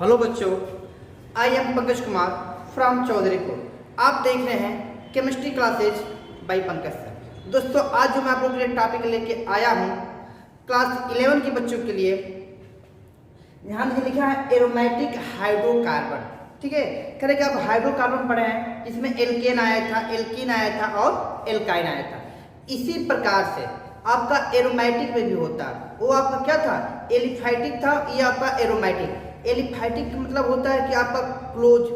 Hello बच्चों, I am Pankaj Kumar from Chaudharipur. आप देख रहे हैं chemistry classes by Pankaj sir. दोस्तों, आज जो मैं आप लोगों के लिए टॉपिक लेके आया हूँ क्लास 11 के बच्चों के लिए, यहाँ मुझे लिखा है एरोमेटिक हाइड्रोकार्बन। ठीक है, कह रहे कि आप हाइड्रोकार्बन पढ़े हैं, इसमें एल्केन आया था, एल्कीन आया था और एल्काइन आया था। इसी प्रकार से आपका एरोमेटिक में भी होता है। वो आपका क्या था, एलिफैटिक था, ये आपका एरोमेटिक। एलिफैटिक का मतलब होता है कि आपका क्लोज,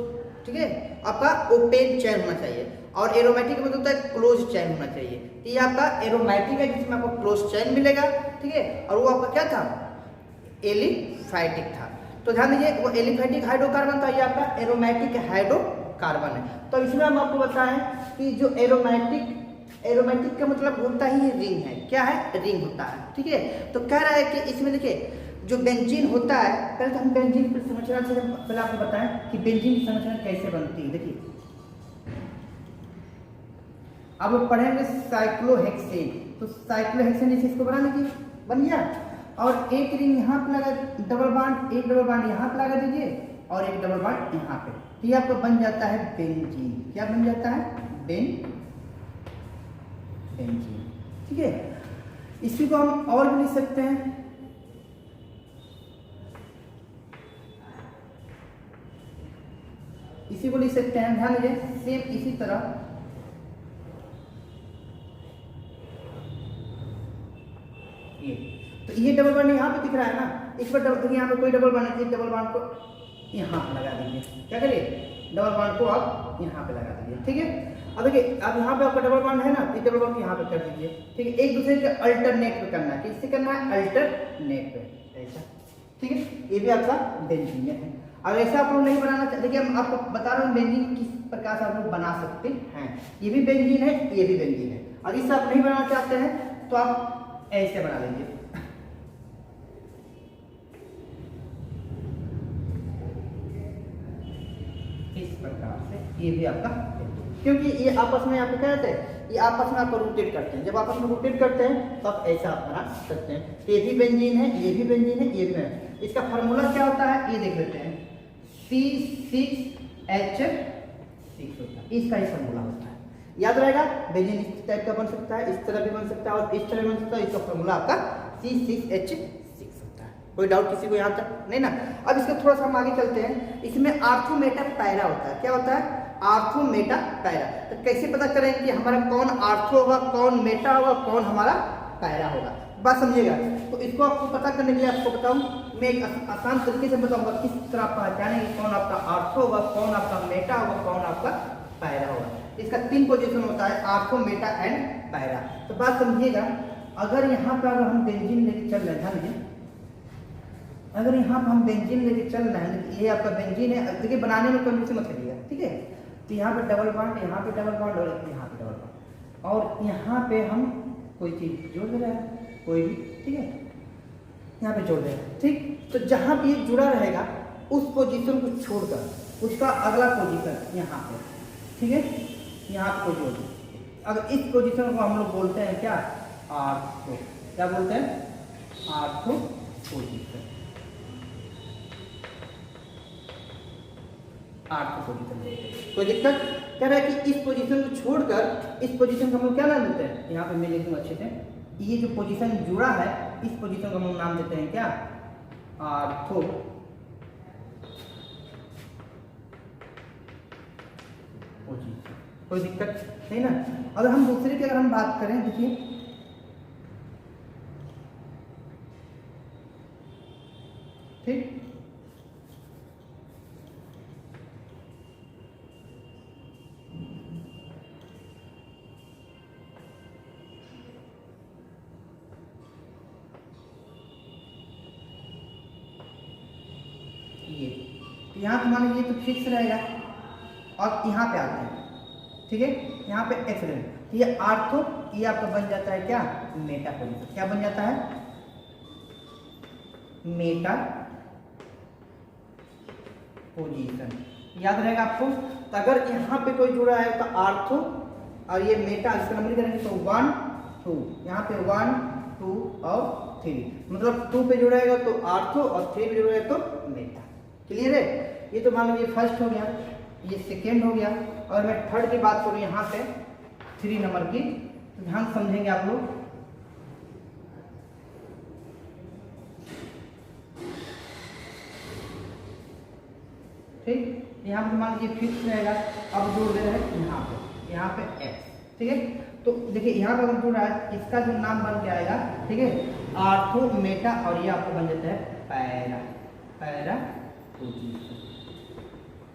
ठीक है, आपका ओपन चैन होना चाहिए, और एरोमेटिक का मतलब होता है क्लोज चैन होना चाहिए। तो ये आपका एरोमेटिक है जिसमें आपको क्लोज चैन मिलेगा, ठीक है, और वो आपका क्या था, एलिफैटिक था। तो ध्यान दीजिए, वो एलिफैटिक हाइड्रोकार्बन था, ये आपका एरोमेटिक हाइड्रोकार्बन है। तो इसमें हम आपको बताएं कि जो एरोमेटिक का मतलब होता ही रिंग है। क्या है, रिंग होता है। ठीक है, तो कह रहा है कि इसमें देखिए जो बेंजीन होता है, पहले तो हम बेंजीन की संरचना से पहले आपको बताएं कि बेंजीन की संरचना कैसे बनती है। देखिए, अब लोग पढ़ेंगे साइक्लोहेक्सेन। तो साइक्लोहेक्सेन जैसे इसको बनाने की बन गया, और एक रिंग यहाँ पे लगा, डबल बॉन्ड, एक डबल बॉन्ड यहाँ पे लगा दीजिए और एक डबल बॉन्ड यहाँ पे, तो ये आपको बन जाता है बेंजीन। क्या बन जाता है, बेंजीन। ठीक है, इसी को हम और भी लिख सकते हैं, इसी को लिख सकते हैं। ध्यान दीजिए, सेम इसी तरह ये, तो ये डबल बॉन्ड यहाँ पे दिख रहा है ना, इस पर डबल, यहाँ पे कोई डबल बॉन्ड है, डबल बॉन्ड को यहाँ पे लगा दीजिए। क्या करिए, डबल बॉन्ड को आप यहाँ पे लगा दीजिए। ठीक है, अब देखिए, अब यहाँ पे आपका डबल बॉन्ड है ना, तो डबल बॉन्ड यहाँ पे कर दीजिए। ठीक है, एक दूसरे के अल्टरनेट पे करना है। किससे करना है, अल्टरनेट पे, ऐसा। ठीक है, ये भी आपका बेंजीन है। अगर ऐसा आप लोग नहीं बनाना चाहते, देखिए हम आपको बता रहे हैं बेंजीन किस प्रकार से आप लोग बना सकते हैं। ये भी बेंजीन है, ये भी बेंजीन है। और इसे आप नहीं बनाना चाहते हैं तो आप ऐसे बना लीजिए। इस प्रकार से ये भी आपका, क्योंकि ये आपस में आपको क्या कहते हैं, ये आपस में आपको रोटेट करते हैं। जब आपस में रोटेट करते हैं तो आप ऐसा आप बना सकते हैं। तो ये भी बेंजीन है, ये भी बेंजीन है, ये भी है। इसका फार्मूला क्या होता है, ये देख लेते हैं। C6H6 होता है, इसका ही फार्मूला होता है। याद रहेगा, बेंजीन इस टाइप का बन सकता है, इस तरह भी बन सकता है और इस तरह भी बन सकता है। इसका फार्मूला आपका C6H6 होता है। कोई डाउट किसी को यहाँ तक नहीं ना। अब इसका थोड़ा सा हम आगे चलते हैं। इसमें आर्थोमेटा पैरा होता है। क्या होता है, आर्थोमेटा पैरा। तो कैसे पता करें कि हमारा कौन आर्थो होगा, कौन मेटा होगा, कौन हमारा पैरा होगा, बात समझिएगा। तो इसको आपको पता करने के लिए आपको बताऊं, मैं एक आसान तरीके से बताऊंगा किस तरह आप पहचानेंगे कौन आपका आर्थो होगा, कौन आपका मेटा होगा, कौन आपका पैरा होगा। इसका 3 पोजीशन होता है, आर्थो, मेटा एंड पैरा। तो बात समझिएगा, अगर यहाँ पर हम बेंजीन लेके चल रहे हैं, ध्यान, अगर यहाँ पर हम बेंजीन लेके चल रहे हैं, ये आपका बेंजीन है। देखिए, बनाने में कोई मुझसे मत करिएगा, ठीक है। तो यहाँ पे डबल बॉन्ड, यहाँ पे डबल बॉन्ड और यहाँ पे डबल बॉन्ड, और यहाँ पे हम कोई चीज जोड़ दे रहे हैं, कोई भी, ठीक है, यहाँ पे जोड़ दे रहे हैं। ठीक, तो जहाँ भी जुड़ा रहेगा उस पोजीशन को छोड़कर उसका अगला पोजीशन यहाँ पे, ठीक है, यहाँ पे जोड़ दे। अगर इस पोजीशन को हम लोग बोलते हैं क्या, आर्थो। क्या बोलते हैं, आर्थो पोजीशन, आर्थो पोजीशन। कोई दिक्कत, कह रहा है कि इस पोजीशन को छोड़कर इस पोजीशन को हम लोग क्या नाम देते हैं, यहाँ पे मैं लिख दूँ अच्छे से, ये जो पोजीशन जुड़ा है इस पोजीशन को हम लोग नाम देते हैं क्या, आर्थो पोजीशन। कोई दिक्कत नहीं ना। अगर हम दूसरे की अगर हम बात करें, देखिए, ठीक, यहाँ तो मान लीजिए तो फिक्स रहेगा, और यहाँ पे आते हैं, ठीक है, यहाँ पे एक्सीडेंट, तो ये आर्थो, ये आपका बन जाता है क्या, मेटा पोजीशन। क्या बन जाता है, मेटा पोजीशन। याद रहेगा आपको। तो अगर यहाँ पे कोई जुड़ा है तो आर्थो, और ये मेटा, इसका नंबर करेंगे तो 1 2, यहाँ पे 1 2 और 3, मतलब 2 पे जुड़ेगा तो आर्थो और 3 पे जुड़ेगा तो मेटा। क्लियर है? ये तो मान लीजिए फर्स्ट हो गया, ये सेकेंड हो गया, और मैं थर्ड की बात करूँ यहाँ पे 3 नंबर की, तो ध्यान समझेंगे आप लोग। ठीक, यहाँ पे मान लीजिए फिक्स रहेगा, अब जोड़ दे रहे हैं यहाँ पे x, ठीक है। तो देखिए यहाँ पे अगर जोड़ रहा है, इसका जो नाम बन के आएगा, ठीक है, आर्थो मेटा, और ये आपको बन जाता है पैरा, पैरापोजिशन।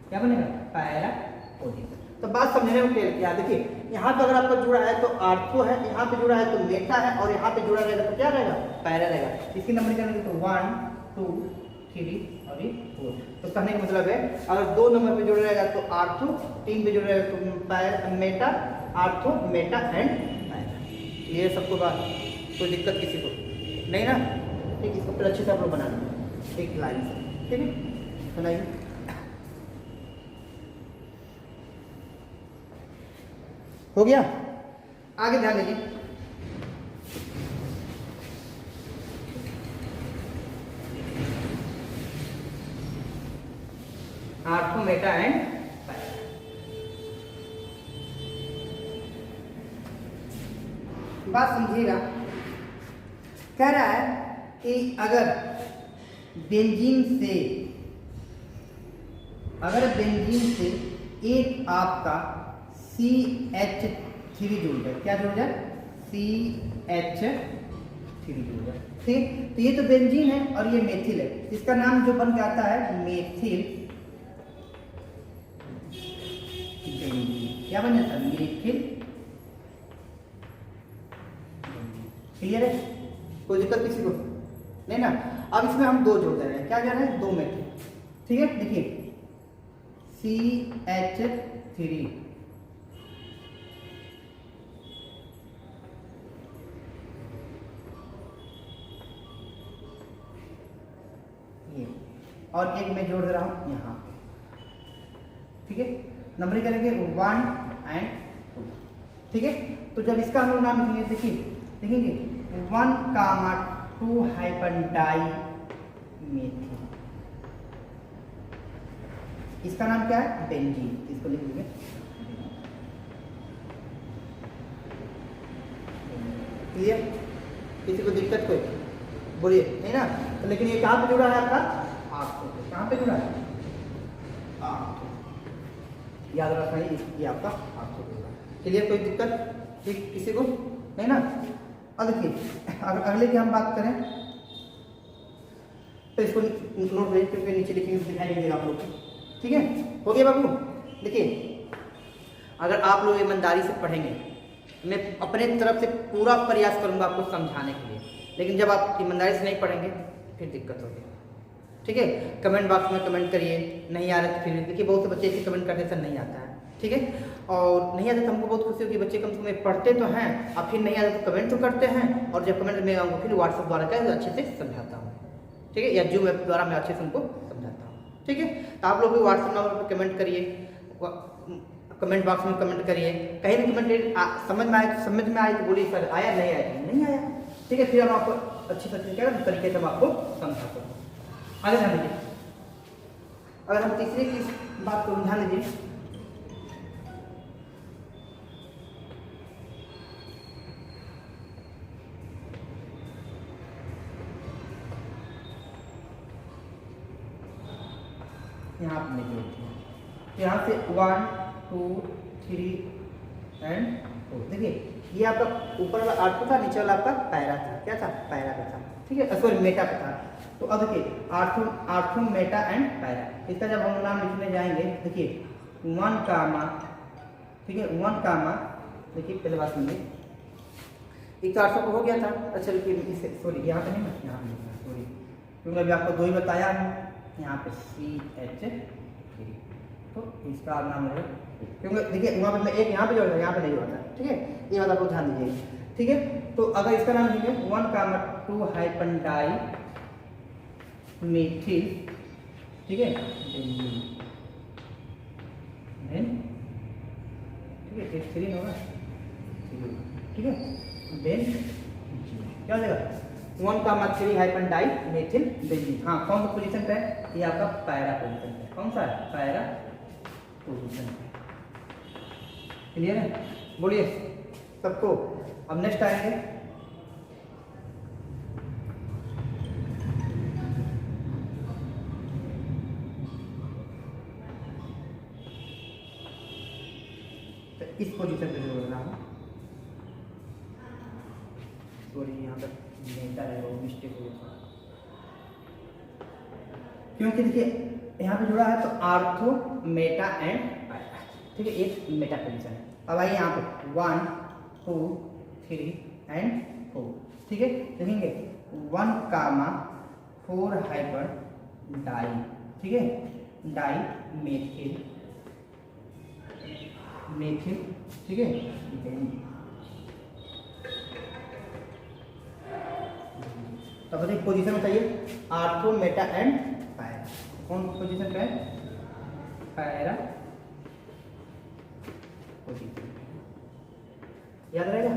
क्या बनेगा? पैरापोजिशन। तो बात समझने में क्लियर किया। देखिए यहाँ पे अगर आपका जुड़ा है तो आर्थो है, यहाँ पे जुड़ा है तो मेटा है, और यहाँ पे जुड़ा रहेगा तो क्या रहेगा? पैरा रहेगा। इसकी नंबर करेंगे तो 1 2 3 और 4। तो कहने का मतलब है अगर 2 नंबर पे जुड़ा रहेगा तो आर्थो, 3 पे जुड़ा रहेगा तो Meta, ortho Meta and para. ये सबको बात, कोई दिक्कत किसी को नहीं ना? ठीक, इसको फिर अच्छे से आप लोग बना लेंगे एक लाइन से, ठीक है, बनाइए। हो गया? आगे ध्यान दीजिए, आर्थो मेटा एंड पैरा। बात समझिएगा, कह रहा है कि अगर बेंजीन से एक आपका CH3 जुड़ जाए, क्या जुड़ जाए? CH3 जुड़ जाए, ठीक। तो ये तो बेंजीन है और ये मेथिल है, इसका नाम जो बन के आता है मेथिल बेंजीन। क्या बन जाता है? मेथिल। क्लियर है? कोई दिक्कत किसी को नहीं ना? अब इसमें हम 2 जोड़ दे रहे हैं, क्या जोड़ रहे हैं? 2 मेथिल, ठीक है। देखिए CH3, ये, और एक मैं जोड़ दे रहा हूं यहाँ, ठीक है। नंबरिंग करेंगे 1 और 2, ठीक है। तो जब इसका हम लोग नाम लिखेंगे, देखिए लिखेंगे 1, 2 हाइफन डाई मेथिल, इसका नाम क्या है? बेंजीन। इसको लिख देंगे क्लियर? किसी को दिक्कत कोई बोलिए नहीं ना? तो लेकिन ये कहाँ पे जुड़ा है आपका? आर्थो पे। कहाँ पे जुड़ा है? आर्थो। याद रखना है, ये आपका आर्थो पे जुड़ा है। क्लियर? कोई दिक्कत ठीक किसी को नहीं ना? अब देखिए अगर अगले की हम बात करें तो इसको नोट करिए, क्योंकि नीचे लिखेंगे दिखाई नहीं देगा आप लोग को, ठीक है। हो गया बाबू? देखिए अगर आप लोग ईमानदारी से पढ़ेंगे, मैं अपने तरफ से पूरा प्रयास करूंगा आपको समझाने के लिए, लेकिन जब आप ईमानदारी से नहीं पढ़ेंगे फिर दिक्कत होगी, ठीक है। कमेंट बॉक्स में कमेंट करिए, नहीं आ रहा तो फिर देखिए बहुत से बच्चे ऐसे कमेंट करते सर नहीं आता है, ठीक है। और नहीं आता तो हमको बहुत खुशी होगी, बच्चे कम से कम पढ़ते तो हैं, अब फिर नहीं आता तो कमेंट तो करते हैं, और जब कमेंट में आऊँगा फिर व्हाट्सएप द्वारा क्या अच्छे से समझाता हूँ, ठीक है, या जूम ऐप द्वारा मैं अच्छे से उनको समझाता हूँ, ठीक है। तो आप लोग भी व्हाट्सएप नंबर पर कमेंट करिए, कमेंट बॉक्स में कमेंट करिए, कहीं भी कमेंट समझ में आए तो बोलिए सर आया, नहीं आया तो नहीं आया, ठीक है। फिर हम आपको अच्छी तरीके से हम आपको समझाते हैं। आगे ध्यान दीजिए, अगर हम तीसरे की बात को ध्यान दीजिए, यहाँ पर लिखिए, यहाँ से 1 2 3 एंड 4। देखिए ये आपका ऊपर वाला आर्थो था, नीचे वाला आपका पैरा था, क्या था? पैरा का था, ठीक है, सॉरी मेटा का था। तो अब देखिए आर्थो मेटा एंड पैरा, इसका जब हम नाम लिखने जाएंगे, देखिए 1 कामा, ठीक है, 1 कामा, देखिए पहले बात सुनिए, एक तो आर्थो को हो गया था, अच्छा देखिए इसे सॉरी यहाँ पे नहीं ना, यहाँ पे सॉरी, क्योंकि अभी आपको 2 ही बताया है, यहाँ पे CH3, तो इसका नाम है, क्योंकि देखिए वहाँ पे मैं एक यहाँ पे जोड़ रहा हूँ, यहाँ पे नहीं जोड़ता, ठीक है, ये बात आपको ध्यान दीजिए, ठीक है। तो अगर इसका नाम लिखेंगे 1 कामा 2 हाइफन डाई मेथिल, ठीक है, ठीक है, H3 होगा, ठीक है, देन क्या हो जाएगा? 1,3 हाइफन डाई मेथिल बेंजीन। हाँ, कौन सा पोजीशन पे है? ये आपका पैरा पोजीशन पे। कौन सा है? पैरा पोजीशन पे। क्लियर है? बोलिए सबको। अब नेक्स्ट आएंगे तो इस पोजीशन पे जोड़ रहा हूँ। सॉरी, यहाँ पर मेटा है, वो मिस्टेक हो गया, क्योंकि देखिए यहाँ पे जुड़ा है तो आर्थो मेटा एंड पैरा। ठीक है, एक मेटा पोजीशन है। अब आइए यहाँ पे 1 2 3 एंड 4। ठीक है, देखेंगे 1,4 हाइपर डाई। ठीक है, डाई मेथिल मेथिल। ठीक है, तो बताइए पोजीशन बताइए आर्थो मेटा एंड पैरा। कौन पोजीशन पे है? Para position. याद रहेगा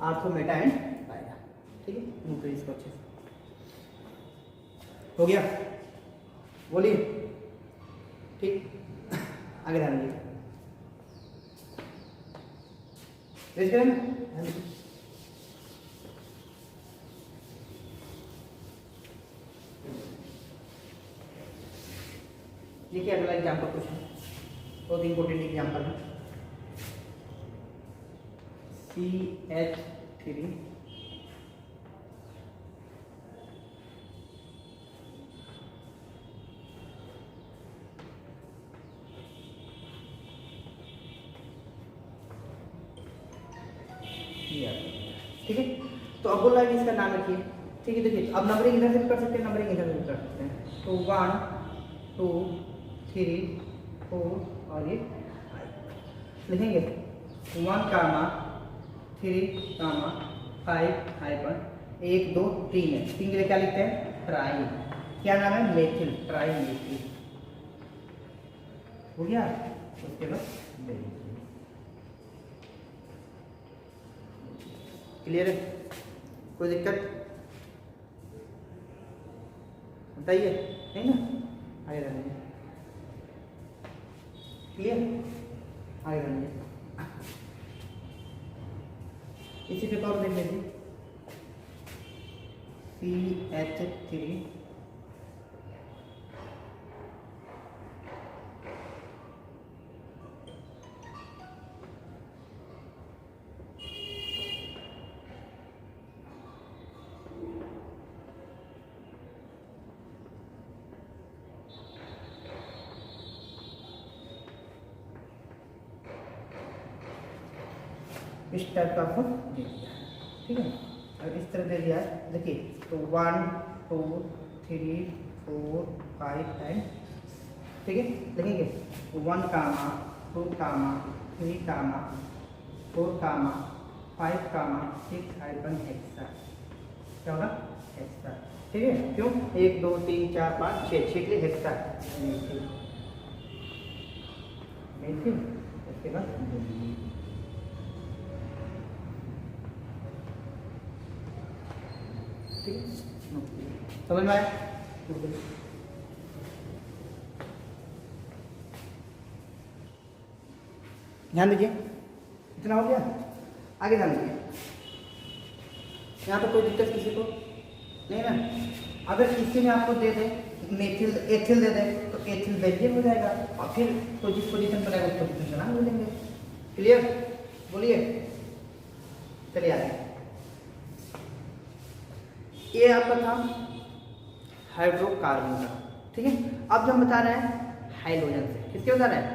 आर्थो मेटा एंड पैरा। ठीक है, नोट करिए इसको अच्छे से। हो गया? बोलिए। ठीक, आगे ध्यान दीजिए। रेस्ट करें ना? देखिए अगला एग्जाम्पल कुछ है, बहुत इंपॉर्टेंट एग्जाम्पल है। CH3 ठीक है, तो अब बोल रहा है कि इसका नाम रखिए। ठीक है, देखिए अब नंबरिंग इधर से भी कर सकते हैं, नंबरिंग इधर से भी कर सकते हैं। तो 1 2 3 4 और ये लिखेंगे 1,3,5 हाइफन 1 2 3 है। 3 के लिए क्या लिखते हैं? ट्राई। क्या नाम है? Methyl, try methyl. हो गया? उसके बाद क्लियर है? कोई दिक्कत बताइए, नहीं ना? आगे रहने क्लियर, आगे रहने। इसी पे और देख लीजिए CH3 इस टाइप का आपको दे दिया। ठीक है, और इस तरह दे दिया है। देखिए तो 1 2 3 4 5 एंड ठीक है, लिखेंगे 1 कामा 2 कामा 3 कामा 4 कामा 5 कामा 6 हाइफन हेक्सा। क्या होगा? हेक्सा। ठीक है, क्यों? 1 2 3 4 5 6 के लिए हेक्सा। मेथिल उसके बाद समझ में आया? ध्यान दीजिए, इतना हो गया। आगे ध्यान दीजिए, यहाँ पे कोई दिक्कत किसी को नहीं ना? अगर किसी में आपको दे दे मेथिल एथिल दे दे तो एथिल बेंजीन हो जाएगा, और फिर तो जिस पोजीशन पर आएगा उस पोजीशन का नाम बोलेंगे। क्लियर? बोलिए। चलिए आगे। ये आपका था हाइड्रोकार्बन का। ठीक है, अब जो हम बता रहे हैं हाइड्रोजन से, किसके बता रहे हैं?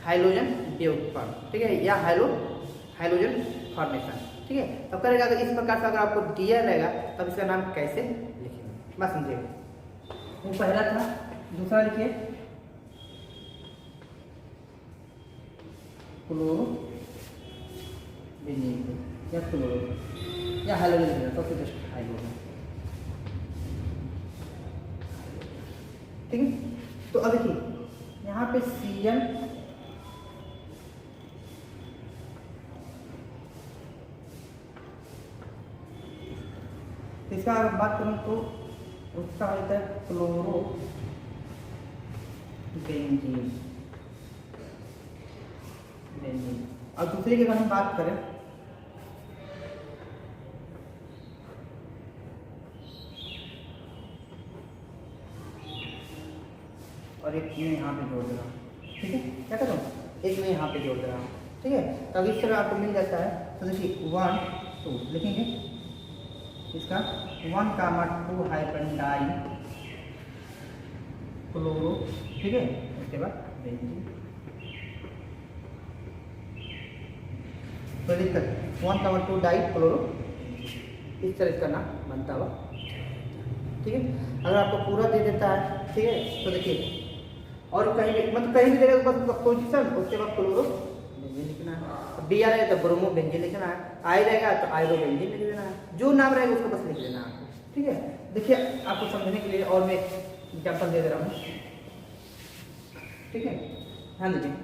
हाइड्रोजन व्युत्पन्न। ठीक है, या हाइड्रोजन फॉर्मेशन। ठीक है, अब करेगा अगर इस प्रकार से अगर आपको दिया रहेगा तब इसका नाम कैसे लिखेंगे, बस समझिएगा। वो पहला था, दूसरा लिखिए क्लोरो बेंजीन या क्लोरो या हाइड्रोजन, सबसे बेस्ट हाइड्रोजन। ठीक है, तो अब देखिए यहाँ पे Cl इसका अगर बात करूँ तो उसका होता है क्लोरो बेंजीन। और दूसरे की अगर हम बात करें और एक मैं यहाँ पे जोड़ दे रहा हूँ, ठीक है, क्या कर रहा हूँ, एक मैं यहाँ पे जोड़ दे रहा हूँ, ठीक है। तो अगर इस तरह आपको मिल जाता है तो देखिए 1 2 लिखेंगे इसका 1 कामा 2 हाइफन डाई क्लोरो, ठीक है। उसके बाद बेंजीन तो लिखकर 1 कामा 2 डाई क्लोरो, इस तरह इसका नाम बनता हुआ, ठीक है। अगर आपको पूरा दे देता है, ठीक है, तो देखिए और कहीं भी मतलब कहीं भी जगह बस पोजीशन, उसके बाद क्लोरो बेंजीन लिखना है। बी आ रहा है तो ब्रोमो बेंजीन लिखना है, आई रहेगा तो आयरो बेंजीन लिख देना है, जो नाम रहेगा उसको बस लिख देना है, ठीक है। देखिए आपको समझने के लिए और मैं एग्जाम्पल दे रहा हूँ, ठीक है, ध्यान दीजिए।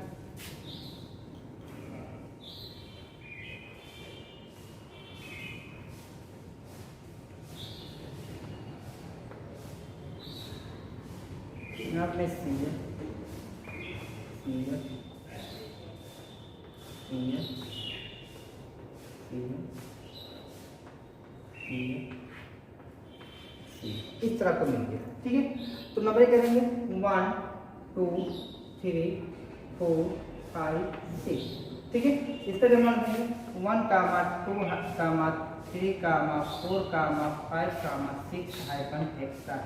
आपने इस तरह को मिल गया, ठीक है। तो नंबर करेंगे 1 2 3 4 5 6, ठीक है। इसका जमा देंगे 1 कामा 2 कामा 3 कामा 4 कामा 5 कामा 6 हाइफन एक्स्ट्रा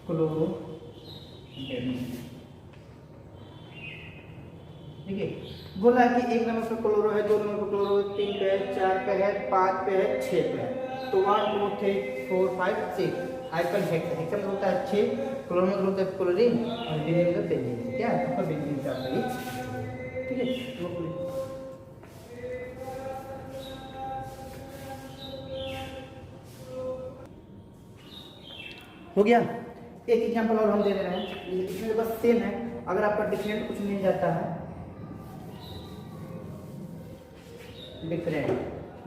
क्लोरो बेंजीन, ठीक है। बोला है कि एक नंबर पे क्लोरो है, 2 नंबर पे क्लोरो है, 3 पे है, 4 पे है, 5 पे है, 6 पे है। तो 1 2 3 4 5 6 हाइफन हेक्सा, हेक्सा मतलब होता है 6, क्लोरो मतलब होता है क्लोरीन और बेंजीन मतलब बेंजीन, क्या है आपका बेंजीन से आपका ये, ठीक है। हो गया। एक एग्जांपल और हम दे रहे हैं, इसमें तो बस सेम है। अगर आपका डिफरेंट कुछ मिल जाता है, डिफरेंट,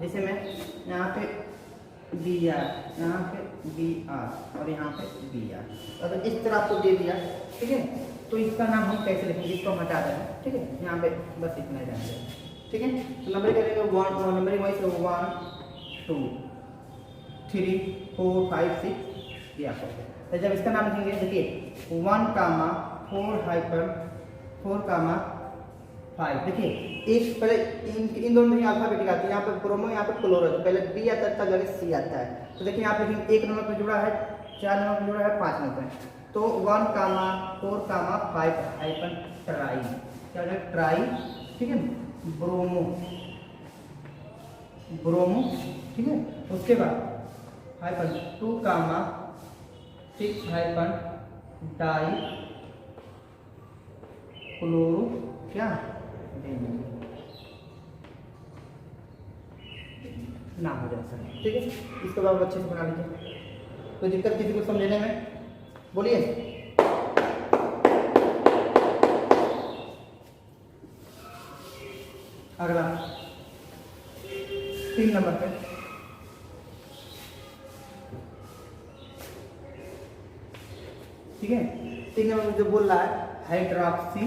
जैसे मैं यहाँ पे बी आर, यहाँ पे बी आर और यहाँ पे बी आर, अगर इस तरह आपको दे दिया, ठीक है, तो इसका नाम हम कैसे लिखेंगे, इसको हम हटा दें, ठीक है। यहाँ पे बस इतना जान दें, ठीक है। तो नंबर करेंगे 1 नंबर वाइज 1 2 3 4 5 6 ये आपको। तो जब इसका नाम लिखेंगे देखिए 1 कामा 4 हाइफन 4 कामा 5, देखिए एक पहले इन दोनों में अल्फाबेटिक आती है, यहाँ पे ब्रोमो यहाँ पे क्लोरो, तो पहले बी आता है तब जाके सी आता है। तो देखिए यहाँ पे एक नंबर पे जुड़ा है, 4 नंबर पे जुड़ा है, 5 नंबर पे, तो 1 कामा 4 कामा 5 हाइफन ट्राई, क्या हो जाएगा ट्राई, ठीक है, ब्रोमो ब्रोमो, ठीक है। उसके बाद हाइफन 2 कामा 6 हाइफन डाई क्लोरो क्या नाम हो जाता है, ठीक है। इसके बाद अच्छे से बना लीजिए, कोई दिक्कत किसी को समझने में, बोलिए। अगला 3 नंबर पे, ठीक है। 3 नंबर जो बोल रहा है हाइड्रॉक्सी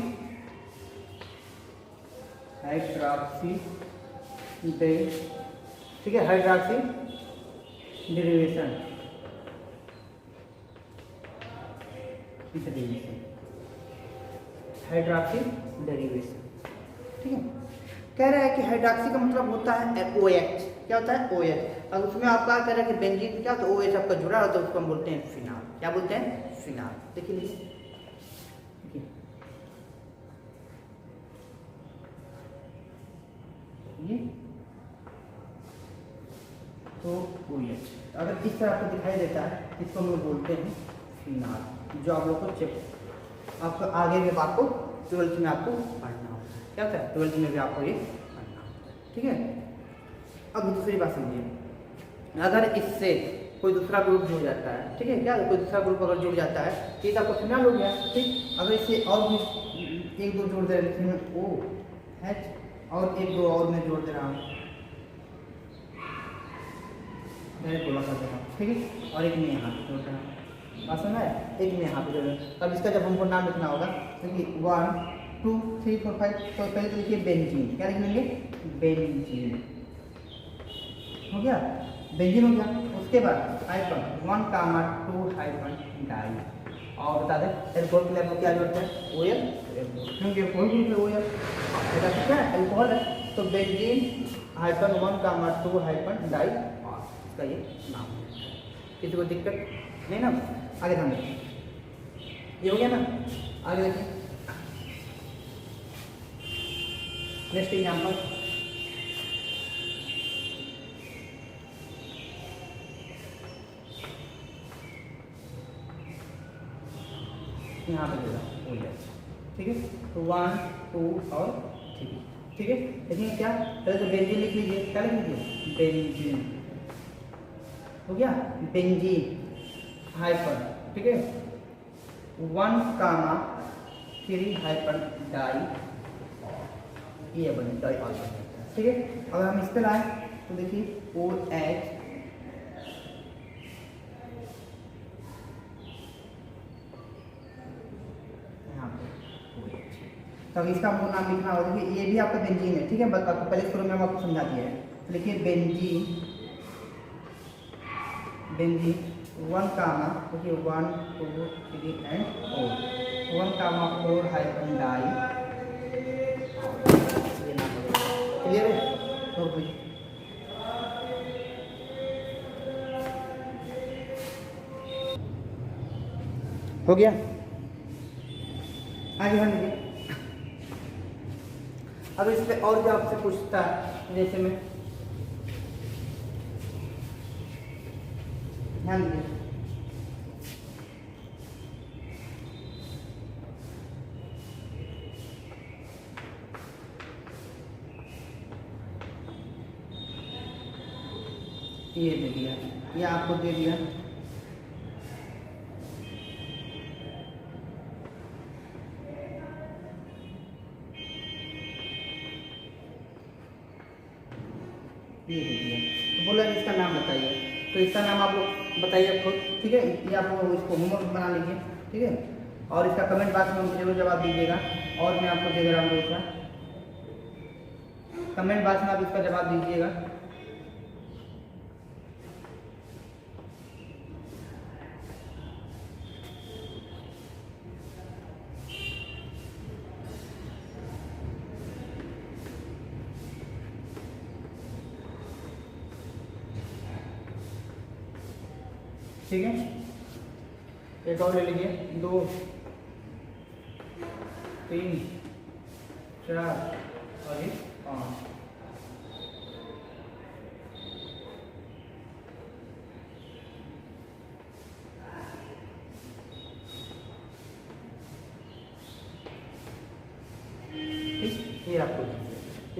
ठीक है, हाइड्रॉक्सी डेरिवेशन, हाइड्रॉक्सी डेरिवेशन, ठीक है। कह रहा है कि हाइड्रॉक्सी का मतलब होता है OH, क्या होता है OH। अब उसमें आपका कह रहा है कि बेंजीन क्या, तो OH आपका जुड़ा होता है, उसको हम बोलते हैं फिनाल, क्या बोलते हैं फिनाल। देखिए ये तो OH अगर इस तरह आपको दिखाई देता है, इसको हम लोग बोलते हैं फिनाल, जो आप लोग को चेक आपको आगे में आपको 12th में आपको पढ़ना होता है, क्या होता है 12th में भी आपको ये पढ़ना होता है, ठीक है। अब दूसरी बात समझिए, अगर इससे कोई दूसरा ग्रुप जुड़ जाता है, ठीक है, क्या कोई दूसरा ग्रुप अगर जुड़ जाता है तो ये आपको फिनाल हो गया, ठीक। अगर इससे और भी 1 2 जोड़ दे रहे हैं OH और 1 2 और मैं जोड़ दे रहा हूँ मैंने गोला कर देगा, ठीक है। और एक में यहाँ पे जोड़ना है, बात समझ है, एक में यहाँ पे जोड़ना है। अब इसका जब हमको नाम लिखना होगा, देखिए 1 2 3 4 5, तो पहले तो लिखिए बेंजीन, क्या लिखेंगे, बेंजीन, हो गया, बेंजीन हो गया। उसके बाद हाइफन 1 कामा 2 हाइफन डाई, और बता दें एल्कोहल के लिए आपको क्या जरूरत है, ओएल, क्योंकि कोई भी ओएल ऐसा क्या है, एल्कोहल है, तो बेंजीन हाइफन 1 कामा 2 हाइफन डाई, और इसका ये नाम है। किसी को दिक्कत नहीं ना, आगे ध्यान रखिए, ये हो गया ना। आगे देखिए नेक्स्ट एग्जाम्पल, यहाँ पे देगा हो गया, ठीक है। तो 1 2 और 3, ठीक है। देखिए क्या, पहले तो बेंजीन लिख लीजिए, क्या लिख लीजिए, बेंजीन, हो गया, बेंजीन हाइफन, ठीक है, 1 कामा 3 हाइफन डाई, ये बने डाई ऑल, ठीक है। अगर हम इस पर लाए तो देखिए OH, तो इसका हमको नाम लिखना होगा, देखिए ये भी आपका बेंजीन है, ठीक है। बस आपको पहले शुरू में हम आपको समझा दिया है, तो लिखिए बेंजीन, बेंजीन 1 कामा, देखिए 1 2 3 एंड 4, 1 कामा 4 हाइफन डाई, ये नाम क्लियर है। तो हो गया, आगे हम देखिए। अब इस पे और जो आपसे पूछता है, जैसे में ध्यान दीजिए, ये दे दिया, ये आपको दे दिया, ये दे दिया, तो बोला इसका नाम बताइए, तो इसका नाम आप लोग बताइए खुद, ठीक है। ये आप लोग इसको होमवर्क बना लीजिए, ठीक है। और इसका कमेंट बॉक्स में जरूर जवाब दीजिएगा, और मैं आपको दे रहा हूँ इसका कमेंट बॉक्स में आप इसका जवाब दीजिएगा। ठीक है, एक और ले लीजिए, 2 3 4 और 5। ये आपको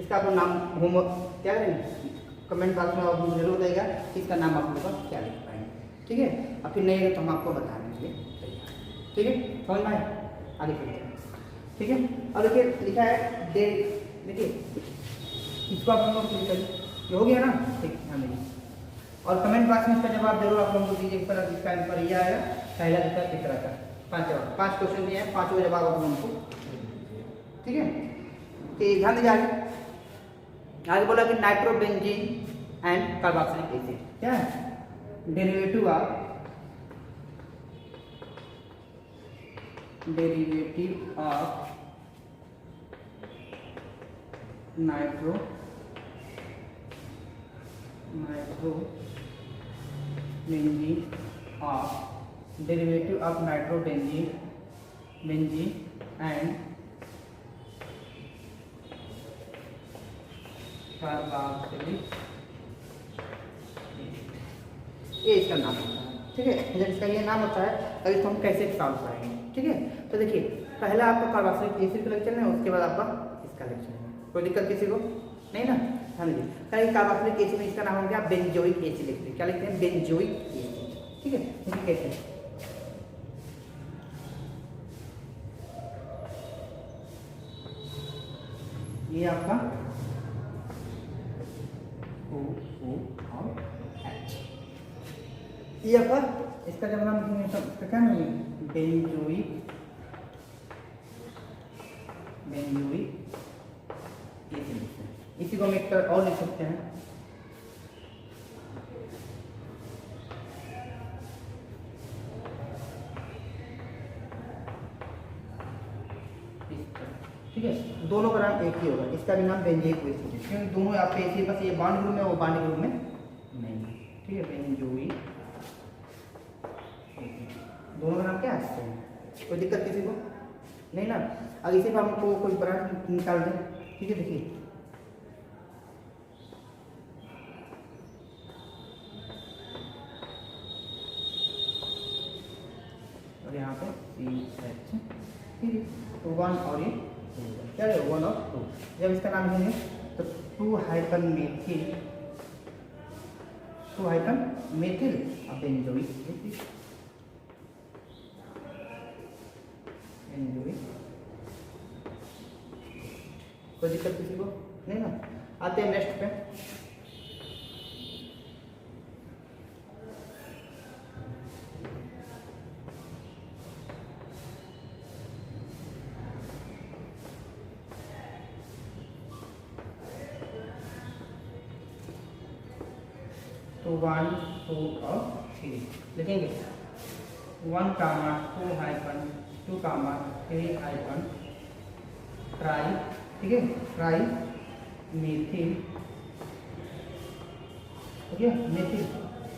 इसका आपको नाम होमवर्क क्या करेंगे, कमेंट बॉक्स में आपको जरूर देगा कि इसका नाम आप लोगों का क्या लिख पाएंगे, ठीक है। अब फिर नहीं है तो हम आपको बताने के लिए तैयार, ठीक है। समझ में आए, आगे चलते हैं, ठीक है। अब देखिए लिखा है डे, देखिए इसको आप लोग क्लिक करिए, ये हो गया ना, ठीक है। हाँ, और कमेंट बॉक्स में इसका जवाब जरूर आप लोगों को दीजिए, इसका आंसर ये आएगा, पहला दूसरा तीसरा का 5 जवाब, 5 क्वेश्चन दिए हैं, 5 जवाब आप लोगों को, ठीक है। कि ध्यान दीजिए आगे बोला कि नाइट्रोबेंजीन एंड कार्बोक्सिलिक एसिड क्या है, derivative of nitrobenzene and carboxylic, ये इसका नाम होता है, ठीक है। जब इसका ये नाम होता है तब इसको हम कैसे सॉल्व करेंगे, ठीक है। तो देखिए पहला आपका कार्बोक्सिलिक एसिड का लेक्चर है, उसके बाद आपका इसका लेक्चर है, कोई दिक्कत किसी को नहीं ना। हाँ जी, कहीं कार्बोक्सिलिक एसिड में इसका नाम हो गया बेंजोइक एसिड, लिखते हैं क्या लिखते हैं, बेंजोइक एसिड, ठीक है। देखिए कैसे, ये आपका O और H, ये आपका इसका जब नाम लिखेंगे तो इसका क्या नाम है? बेंजोइक एसिड लिखते हैं। इसी को हम एक तरह और लिख सकते हैं, ठीक है। दोनों का नाम एक ही होगा, इसका भी नाम बेंजोइक एसिड है क्योंकि दोनों आपके ऐसे बस ये बॉन्ड ग्रुप में वो बॉन्ड ग्रुप में नहीं, ठीक है। बेंजोइक दोनों का नाम क्या है? कोई दिक्कत किसी को नहीं ना। अगर इसी पर हमको कोई ब्रांड निकाल दें, ठीक है। देखिए और यहाँ पे CH, ठीक है। तो 1 और ये क्या है? 1 और 2। जब इसका नाम लिखेंगे तो 2-मेथिल अब बेंजोइक एसिड, कोई दिक्कत किसी को नहीं ना। आते हैं नेक्स्ट पे। तो 1, 2 और 3 लिखेंगे। 1, 2, 3 ट्राई, ठीक है। Try methyl, okay. मेथिल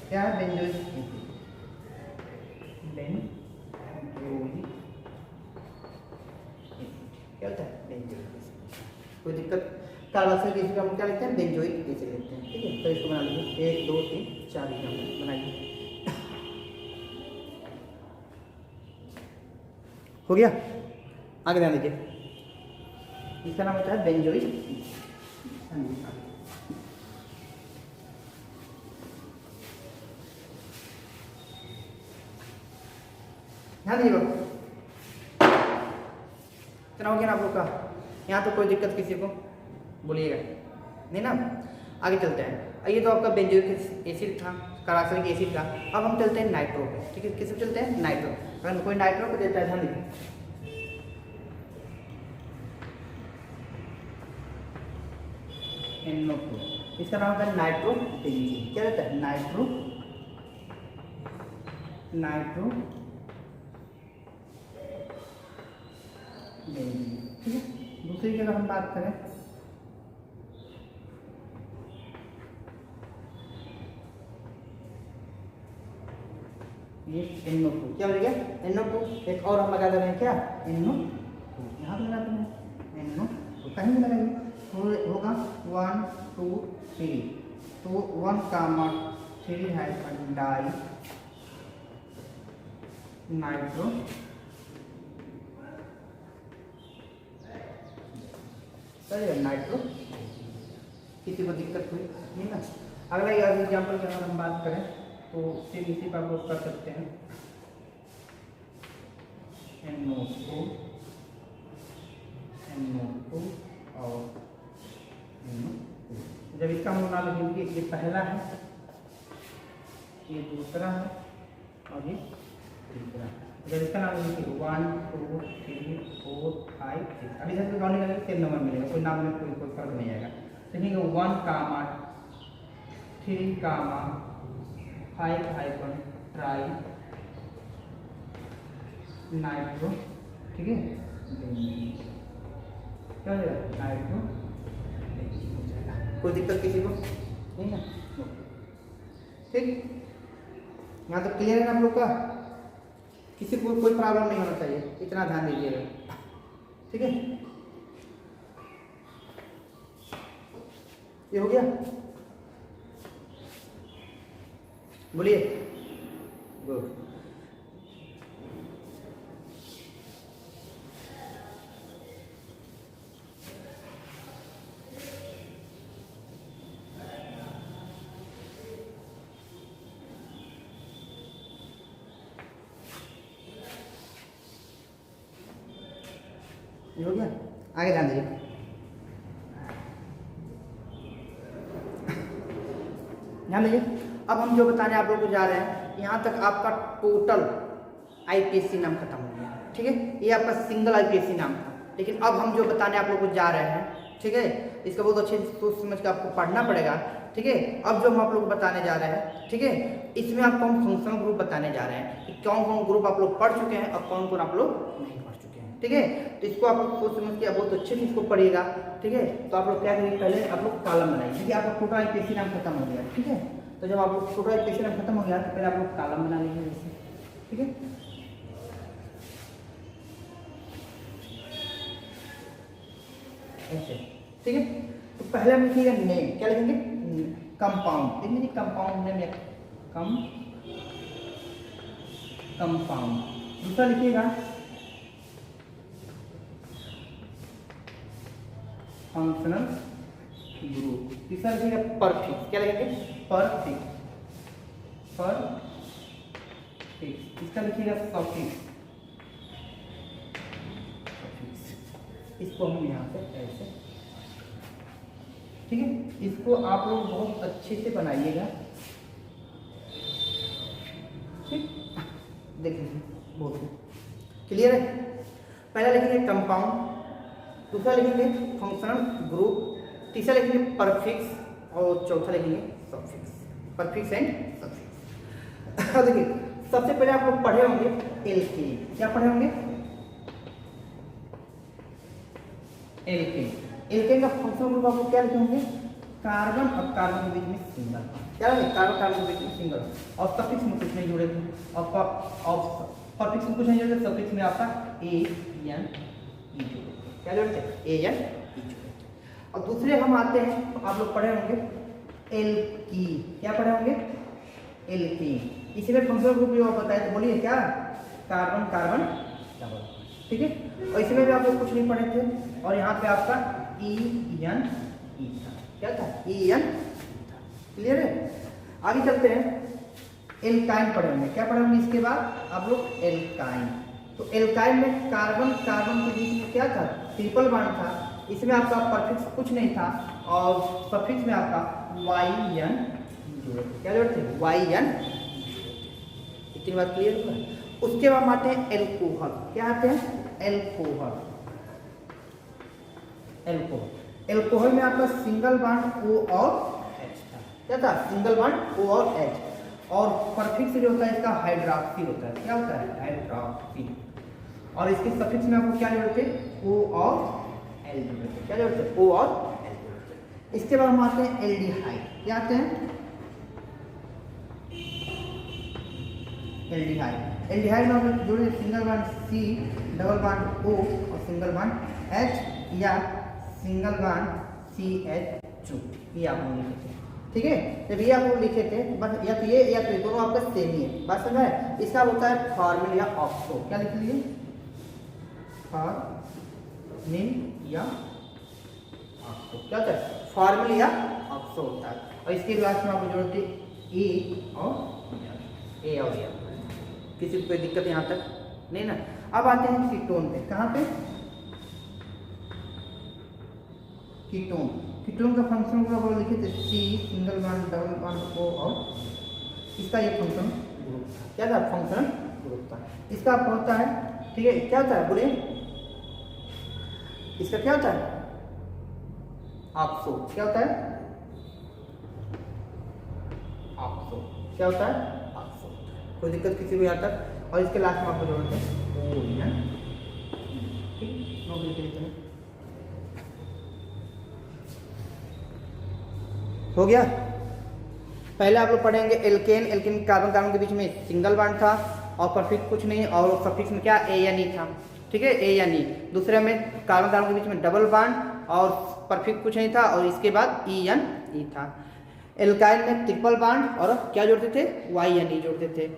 क्या है? बेंजोइक एसिड, क्या होता है? Benzoic acid. कोई दिक्कत? कार्बोक्सिलिक एसिड का हम क्या लिखते हैं? बेंजोइक एसिड लिखते हैं, ठीक है। तो इसको बना लीजिए 1, 2, 3, 4 बनाइए। हो गया? आगे ध्यान दीजिए, इसका नाम होता है बेंजोइक। ध्यान दीजिएगा, इतना हो गया ना आप लोग का? यहाँ तो कोई दिक्कत किसी को बोलिएगा नहीं ना। आगे चलते हैं। ये तो आपका बेंजोइक एसिड था, कार्बोक्सिलिक एसिड था। अब हम चलते हैं नाइट्रो पे, ठीक है। किस पे चलते हैं? नाइट्रो। अगर कोई नाइट्रो पे देता है, ध्यान दीजिए, NO2, इसका नाम होता है नाइट्रो बेंजीन। क्या रहता है? नाइट्रो बेंजीन, ठीक है। दूसरी की अगर हम बात करें, ये NO2 क्या हो गया? NO2। एक और हम लगा दे रहे हैं, क्या? NO2 यहाँ पे लगाते हैं, NO2 कहीं भी लगाएंगे होगा 1, 2, 3। तो 1, 3 डाई नाइट्रो, नाइट्रो। किसी को दिक्कत हुई नहीं ना। अगला एग्जाम्पल की अगर हम बात करें तो सेम इसी पर आप लोग कर सकते हैं। NO2 और NO2। जब इसका हम नाम लिखेंगे, ये पहला है, ये दूसरा है और ये तीसरा है। जब इसका नाम लिखेंगे 1, 2, 3, 4, 5, 6, अभी जैसे काउंटिंग करेंगे सेम नंबर मिलेगा, कोई नाम में कोई फर्क नहीं आएगा। लिखेंगे 1, 3, 5 ट्राई नाइट्रो, ठीक है। क्या हो जाएगा? नाइट्रो। कोई दिक्कत किसी को नहीं ना, ठीक। यहाँ तो क्लियर है ना आप लोग का? किसी को कोई प्रॉब्लम नहीं होना चाहिए, इतना ध्यान दीजिएगा, ठीक है। ये हो गया? बोलिए। गुड। ये हो गया? आगे ध्यान दीजिए। ध्यान दीजिए, अब हम जो बताने आप लोगों को जा रहे हैं, यहाँ तक आपका टोटल आईपीएससी नाम खत्म हो गया, ठीक है। ये आपका सिंगल आईपीएससी नाम था, लेकिन अब हम जो बताने आप लोगों को जा रहे हैं, ठीक है, इसका बहुत अच्छे से सोच समझ के आपको पढ़ना पड़ेगा, ठीक है। अब जो हम आप लोग को बताने जा रहे हैं, ठीक है, इसमें आपको हम फंक्शनल ग्रुप बताने जा रहे हैं कि कौन कौन ग्रुप आप लोग पढ़ चुके हैं और कौन कौन आप लोग नहीं पढ़ चुके हैं, ठीक है। तो इसको आप लोग सोच समझ के बहुत अच्छे से इसको पढ़िएगा, ठीक है। तो आप लोग क्या करेंगे, पहले आप लोग कॉलम बनाइए, ठीक है। आपका टोटल आईपीएससी नाम खत्म हो गया, ठीक है। तो जब आप लोग टोटल आईपीएससी नाम खत्म हो गया तो पहले आप लोग कॉलम बना लीजिए जैसे, ठीक है। ऐसे, ठीक है। तो पहले हम लिखिएगा नेम, क्या लिखेंगे, कंपाउंड, देखिए कंपाउंड नेम या कंपाउंड। दूसरा लिखिएगा फंक्शनल ग्रुप। तीसरा लिखिएगा परफिक्स, क्या लिखेंगे, परफिक्स, इसका लिखिएगा सफिक्स, इसको हम यहाँ पे ऐसे, ठीक है। इसको आप लोग बहुत अच्छे से बनाइएगा, ठीक, देखिए बहुत क्लियर है। पहला लिखेंगे कंपाउंड, दूसरा लिखेंगे फंक्शनल ग्रुप, तीसरा लिखेंगे परफिक्स और चौथा लिखेंगे सफिक्स, परफिक्स एंड सफिक्स। देखिए सबसे पहले आप लोग पढ़े होंगे एल्केन, क्या पढ़े होंगे, एल्केन का फंक्शनल ग्रुप आप लोग क्या लिखे होंगे, कार्बन और कार्बन के बीच में सिंगल, क्या है, कार्बन कार्बन के बीच में सिंगल, और सफिक्स में कुछ नहीं जुड़े थे, और परफिक्स में कुछ नहीं जुड़े, सफिक्स में आपका ए एन ई जुड़े, क्या जुड़े थे, ए एन ई जुड़े। और दूसरे हम आते हैं, तो आप लोग पढ़े होंगे एल्कीन, क्या पढ़े होंगे, एल्कीन। इसी में फंक्शनल ग्रुप जो आप बताए, तो बोलिए क्या, कार्बन कार्बन डबल, ठीक है। और इसमें भी आप लोग कुछ नहीं पढ़े थे, और यहाँ पे आपका ई एन ई था, क्या था, ई एन था, क्लियर है। आगे चलते हैं, एल्काइन पढ़ेंगे, क्या पढ़ेंगे इसके बाद आप लोग, एल्काइन। तो एल्काइन में कार्बन कार्बन के बीच में क्या था, ट्रिपल बॉन्ड था, इसमें आपका परफिक्स कुछ नहीं था, और सफिक्स में आपका वाई एन जुड़े थे, क्या जुड़े थे, वाई एन। इतनी बात क्लियर हुआ। उसके बाद आते हैं एल्कोहल, क्या आते हैं, एल्कोहल। एल्कोहल में आपका सिंगल बॉन्ड O और H था, क्या था, सिंगल बॉन्ड O और H, और परफिक्स जो होता है इसका हाइड्रॉक्सी होता है, क्या होता है, हाइड्रॉक्सी। और इसके सफिक्स में आपको क्या जोड़ते हैं, O और L जोड़ते हैं, क्या जोड़ते हैं, O और L जोड़ते हैं। इसके बाद हम आते हैं एल्डिहाइड, क्या आते हैं, एल्डिहाइड। एल्डिहाइड में हम जोड़े single bond C, double bond O और सिंगल बॉन्ड H, या सिंगल बॉन्ड CH2, ये आप लोग लिखे थे, ठीक है। जब ये आप लोग लिखे थे, बस या तो ये दोनों आपका सेम ही है, बात समझ है। इसका होता है फॉर्मिल या ऑक्सो, क्या लिख लीजिए, फॉर्मिल या ऑक्सो, क्या होता है, फॉर्मिल या ऑक्सो होता है। और इसके लास्ट में आपको जोड़ते ए और या, किसी को कोई दिक्कत यहाँ तक नहीं ना। अब आते हैं कीटोन पे, कहाँ पे, कीटोन। कीटोन का फंक्शन ग्रुप आप लिखे थे C, single bond, double bond O, और इसका ये फंक्शन ग्रुप था, क्या था, फंक्शन ग्रुप था। इसका आपका होता है, ठीक है, क्या होता है, बोलिए, इसका क्या होता है, ऑक्सो, क्या होता है, ऑक्सो, क्या होता है, ऑक्सो। कोई दिक्कत किसी को यहाँ तक। और इसके लास्ट में आपको जोड़ते हैं O या, ठीक, नोट लिख लेते हैं, हो गया। पहले आप लोग पढ़ेंगे एल्केन, एल्केन कार्बन कार्बन के बीच में सिंगल बॉन्ड था, और परफिक्स कुछ नहीं, और सफिक्स में क्या, ए या नी था, ठीक है, ए या नी। दूसरे में कार्बन कार्बन के बीच में डबल बॉन्ड और परफिक्स कुछ नहीं था, और इसके बाद ई एन ई था। एल्काइल में ट्रिपल बॉन्ड और क्या जोड़ते थे, वाई एन ई जोड़ते थे।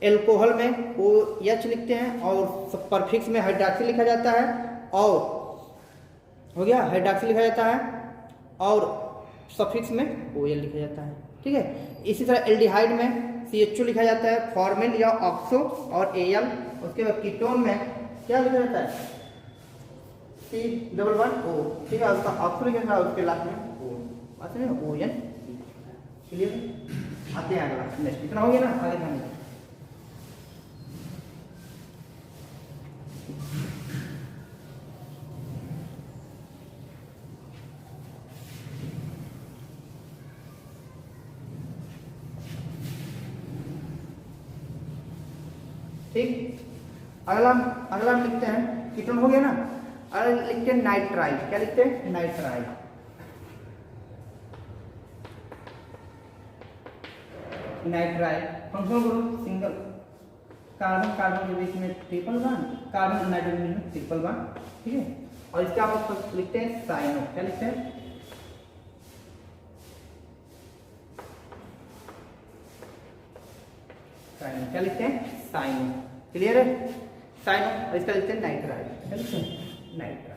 एल्कोहल में ओ एच लिखते हैं, और परफिक्स में हाइड्रॉक्सी लिखा जाता है, और हो गया, हाइड्रॉक्सी लिखा जाता है, और सफिक्स में OL लिखा जाता है, ठीक है। इसी तरह एल्डिहाइड में CH2 लिखा जाता है, फॉर्मिल या ऑक्सो और Al। उसके बाद कीटोन में क्या लिखा जाता है, C डबल बॉन्ड O, ठीक है, उसका ऑक्सो लिखा जाता है, उसके लास्ट में O, ON, क्लियर। आते हैं अगला नेक्स्ट, इतना हो गया ना, आगे ध्यान दीजिए। ठीक, अगला अगला हम लिखते हैं, कीटोन हो गया ना, अगला लिखते हैं नाइट्राइल। क्या लिखते हैं? Nitrile. Nitrile functional group single, carbon carbon के बीच में ट्रिपल बॉन्ड, कार्बन और नाइट्रोजन के बीच में ट्रिपल बॉन्ड, ठीक है। और इसके आप लिखते हैं साइनो। क्या लिखते हैं? साइनो। क्या लिखते हैं? साइनो। क्लियर है? साइनो। और इसका लिखते हैं नाइट्राइल। क्या लिखते हैं? नाइट्राइल।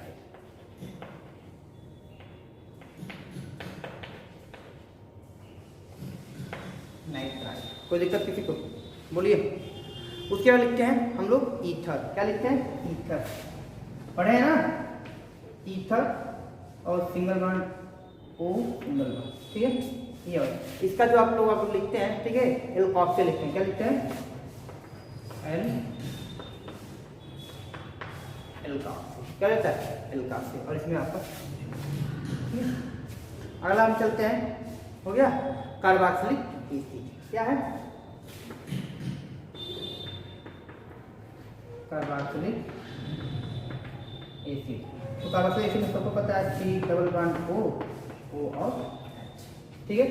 नाइट्राइल। कोई दिक्कत किसी को? बोलिए। उसके बाद लिखते हैं हम लोग ईथर। क्या लिखते हैं? ईथर। पढ़े हैं ना? ईथर और single bond O single bond, ठीक है। ये और इसका जो आप लोग लिखते हैं, ठीक है, एल्कोक्सी लिखते हैं। क्या लिखते हैं? एल्कोक्सी। क्या रहता है? एल्कोक्सी। और इसमें आपका अगला हम चलते हैं, हो गया, कार्बोक्सिलिक एसिड। क्या है? Carboxylic acid. तो कार्बोक्सिलिक एसिड में सबको पता है C डबल बॉन्ड O और H, ठीक है।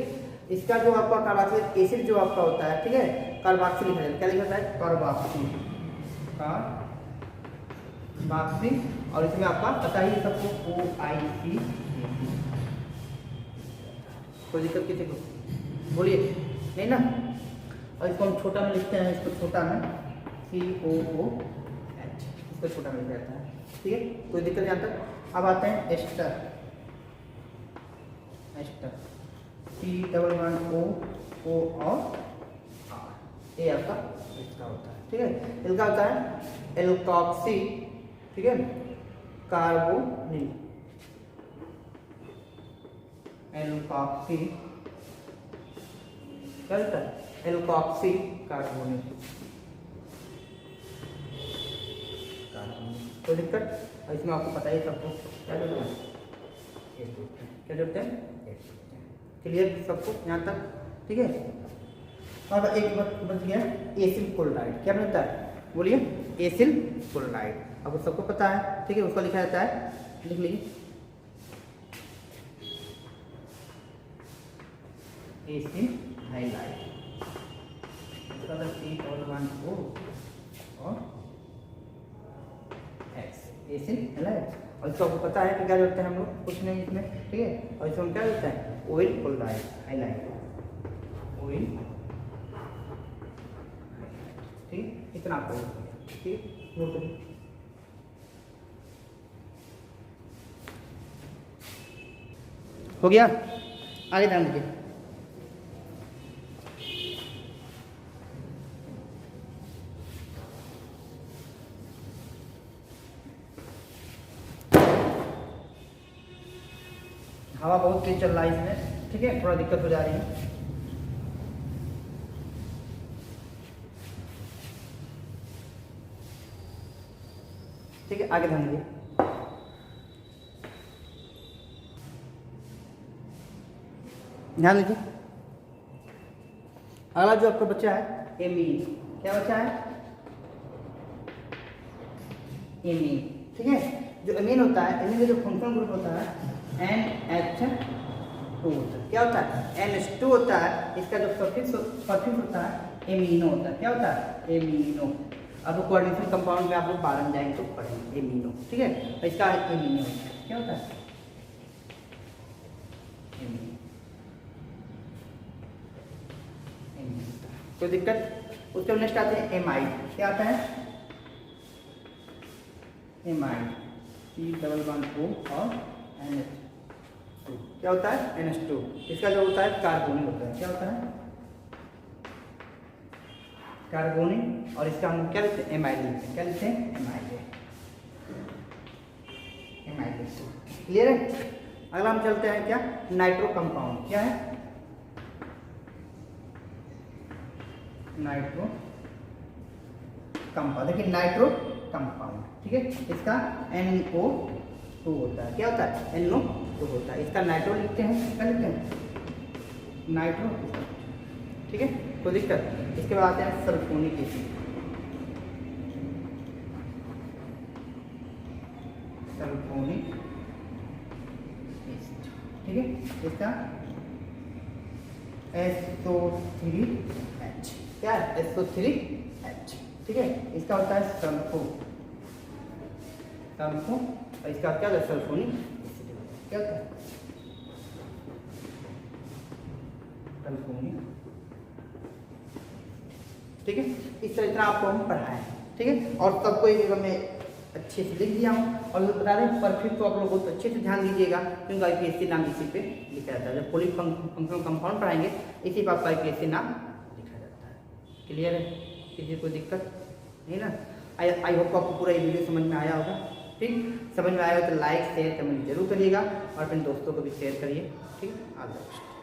इसका जो आपका कार्बोक्सिलिक एसिड जो आपका होता है, ठीक है, कार्बोक्सिलिक है। क्या लिखा होता है? कार्बोक्सिल। कार्बोक्सिल। और इसमें आपका पता ही सबको OIC। कोई दिक्कत किसी को? बोलिए। नहीं ना? और इसको हम छोटा में लिखते हैं, इसको छोटा में COOH, इसको छोटा में लिखा जाता है, ठीक है। कोई दिक्कत नहीं आता। अब आते हैं ester. Ester C double bond O और R, ये आपका इसका होता है, ठीक है। इनका होता है एल्कोक्सी, ठीक है, कार्बोनिल। एल्कोक्सी क्या होता है? Alkoxy carbonyl. कोई दिक्कत? और इसमें आपको पता ही सबको क्या जोड़ते हैं? क्या जोड़ते हैं? क्लियर सबको यहाँ तक? ठीक है। अब एक बच गया एसिल क्लोराइड। क्या बनता है? बोलिए। एसिल क्लोराइड आपको सबको पता है, ठीक है। उसको लिखा जाता है, लिख लीजिए, acyl highlight. C double bond O और X, एसिल हाइलाइट। और इसको आपको पता है कि क्या जोड़ते हैं हम लोग? कुछ नहीं इसमें, ठीक है। और इसमें क्या होता है? ऑयल क्लोराइड हाइलाइट, ऑयल, ठीक, इतना आपको, ठीक, नोट करिए। हो गया? आगे ध्यान दीजिए। हवा बहुत तेज चल रहा है इसमें, ठीक है, थोड़ा दिक्कत हो जा रही है। ठीक है, आगे ध्यान दीजिए। ध्यान दीजिए। अगला जो आपका बच्चा है एमीन। क्या बच्चा है? एमीन, ठीक है। जो एमीन होता है, एमीन का जो फंक्शनल ग्रुप होता है NH2 होता है। क्या होता है? NH2 होता है। इसका जो सफिक्स होता है एमिनो होता है। क्या होता है? एमिनो। अब कोऑर्डिनेशन कंपाउंड में आप लोग बारह जाएंगे तो पढ़ेंगे एमिनो, ठीक है। तो इसका एमिनो होता है। क्या होता है? एमिनो। कोई दिक्कत? उसके नेक्स्ट आते हैं एमाइड। क्या आता है? Amide C double bond O और NH2। क्या होता है? NH2। इसका जो होता है कार्बोनिल होता है। क्या होता है? कार्बोनिल। और इसका हम क्या लिखते हैं? एमाइड लिखते हैं। क्या लिखते हैं? एमाइड। एमाइड। क्लियर है? अगला हम चलते हैं क्या? Nitro compound. क्या है? नाइट्रो कंपाउंड, देखिए नाइट्रो कंपाउंड, ठीक है। इसका NO2 होता है, क्या होता है, NO2 होता है। इसका नाइट्रो लिखते हैं, क्या लिखते हैं, नाइट्रो, ठीक है, कोई दिक्कत। इसके बाद आते हैं सल्फोनिक एसिड, सल्फोनिक एसिड, ठीक है। इसका SO3H, क्या है, SO3H, ठीक है। इसका होता है सल्फो, और इसका क्या होता है, सल्फोनिक एसिड, क्या होता है, सल्फोनिक, ठीक है। इस तरह आपको हम पढ़ाएं, ठीक है। और सबको एक मैं अच्छे से लिख दिया हूँ, और बता दें परफेक्ट तो आप लोग बहुत अच्छे से ध्यान दीजिएगा, क्योंकि IPSC नाम इसी पे लिखा जाता है। जब पॉली फंक्शनल कंपाउंड पढ़ाएंगे इसी पर आपका IPSC नाम लिखा जाता है। क्लियर है, किसी कोई दिक्कत नहीं ना। आई होप आपको पूरा ये वीडियो समझ में आया होगा, ठीक। समझ में आया हो तो लाइक शेयर कमेंट जरूर करिएगा, और अपने दोस्तों को भी शेयर करिए, ठीक। All the best.